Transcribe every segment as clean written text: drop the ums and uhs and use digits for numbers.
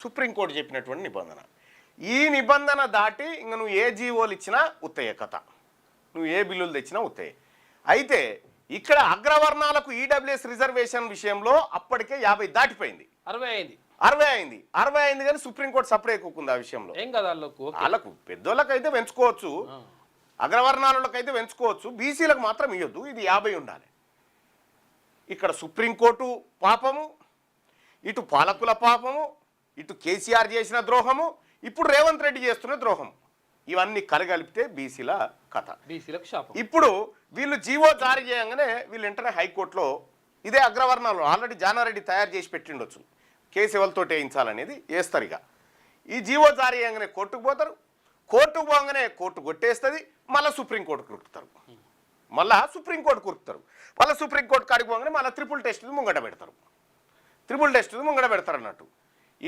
Supreme court చెప్పినటువంటి నిబంధన. ఈ నిబంధన దాటి ఇంక నువ్వు ఏ జీవోలు ఇచ్చినా ఉత్తయ్య కథ, నువ్వు ఏ బిల్లులు తెచ్చినా ఉత్తయ్య. అయితే ఇక్కడ అగ్రవర్ణాలకు ఈడబ్ల్యూఎస్ రిజర్వేషన్ విషయంలో అప్పటికే 50 దాటిపోయింది, 60 అయింది కానీ సుప్రీంకోర్టు సపరేట్ ఎక్కుకుంది ఆ విషయంలో. వాళ్ళకు పెద్దోళ్ళకి అయితే పెంచుకోవచ్చు, అగ్రవర్ణాలకు అయితే పెంచుకోవచ్చు, బీసీలకు మాత్రం ఇవ్వద్దు, ఇది 50 ఉండాలి. ఇక్కడ సుప్రీంకోర్టు పాపము, ఇటు పాలకుల పాపము, ఇటు కేసీఆర్ చేసిన ద్రోహము, ఇప్పుడు రేవంత్ రెడ్డి చేస్తున్న ద్రోహం, ఇవన్నీ కలగలిపితే బీసీల కథ. ఇప్పుడు వీళ్ళు జీవో జారీ చేయగానే వీళ్ళు వెంటనే హైకోర్టులో ఇదే అగ్రవర్ణాలు ఆల్రెడీ జానారెడ్డి తయారు చేసి పెట్టిండొచ్చు, కేసు ఎవరితో వేయించాలనేది వేస్తారు. ఇక ఈ జీవో జారీ చేయగానే కోర్టుకు పోతారు, కోర్టుకు పోగానే కోర్టు కొట్టేస్తుంది, మళ్ళీ సుప్రీంకోర్టు కురుకుతారు, మళ్ళీ సుప్రీంకోర్టు కాడికి పోగానే మళ్ళీ ట్రిపుల్ టెస్ట్ ముంగట పెడతారు అన్నట్టు.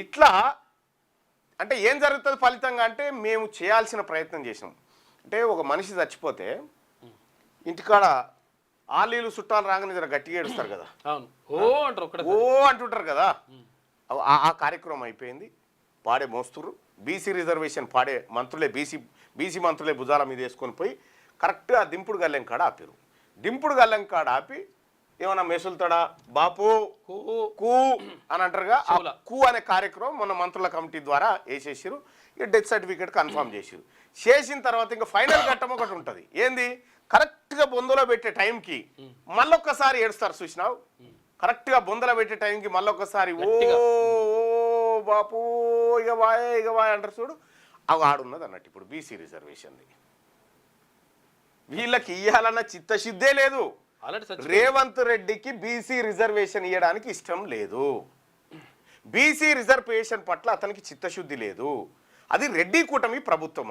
ఇట్లా అంటే ఏం జరుగుతుంది ఫలితంగా అంటే మేము చేయాల్సిన ప్రయత్నం చేసినాం. అంటే ఒక మనిషి చచ్చిపోతే ఇంటికాడ ఆలీలు చుట్టాలు రాగానే జర గట్టిగా ఏడుస్తారు కదా, ఓ అంటుంటారు కదా, ఆ కార్యక్రమం అయిపోయింది. పాడే మోస్తురు బీసీ రిజర్వేషన్ పాడే మంత్రులే, బీసీ మంత్రులే భుజాల మీద వేసుకొని పోయి కరెక్ట్గా దింపుడు గల్లెం కాడ ఆపారు. దింపుడు గల్లెం కాడ ఆపి ఏమన్నా మెసులుతాడా బాపు కూ అని అంటారుగా, కూ అనే కార్యక్రమం మొన్న మంత్రుల కమిటీ ద్వారా వేసేసారు. ఇక డెత్ సర్టిఫికేట్ కన్ఫర్మ్ చేసిన తర్వాత ఇంకా ఫైనల్ ఘట్టం ఒకటి ఉంటుంది. ఏంది, కరెక్ట్గా బొందలో పెట్టే టైంకి మళ్ళొక్కసారి ఏడుస్తారు చూసినావు, కరెక్ట్గా బొందలో పెట్టే టైంకి మళ్ళొక్కసారి ఓ బాపు ఇక వాయ్ అంటారు చూడు, అవి ఆడున్నది అన్నట్టు. ఇప్పుడు బీసీ రిజర్వేషన్ది వీళ్ళకి ఇయ్యాలన్న చిత్తశుద్ధే లేదు. రేవంత్ రెడ్డికి బీసీ రిజర్వేషన్ ఇవ్వడానికి ఇష్టం లేదు, బీసీ రిజర్వేషన్ పట్ల అతనికి చిత్తశుద్ధి లేదు. అది రెడ్డి కూటమి ప్రభుత్వం,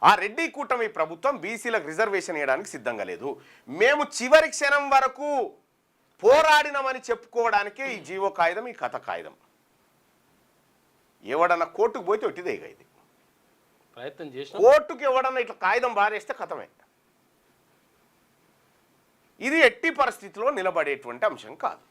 ఆ రెడ్డి కూటమి ప్రభుత్వం బీసీలకు రిజర్వేషన్ ఇవ్వడానికి సిద్ధంగా లేదు. మేము చివరి క్షణం వరకు పోరాడినామని చెప్పుకోవడానికే ఈ జీవో కాగితం, ఈ కథ కాగితం. ఎవడన్నా కోర్టుకు పోతే ఒట్టిదే ఇది, ప్రయత్నం చేసి కోర్టుకు ఎవడన్నా ఇట్లా కాగితం బారేస్తే కథమే. ఇది ఎట్టి పరిస్థితిలో నిలబడేటువంటి అంశం కాదు.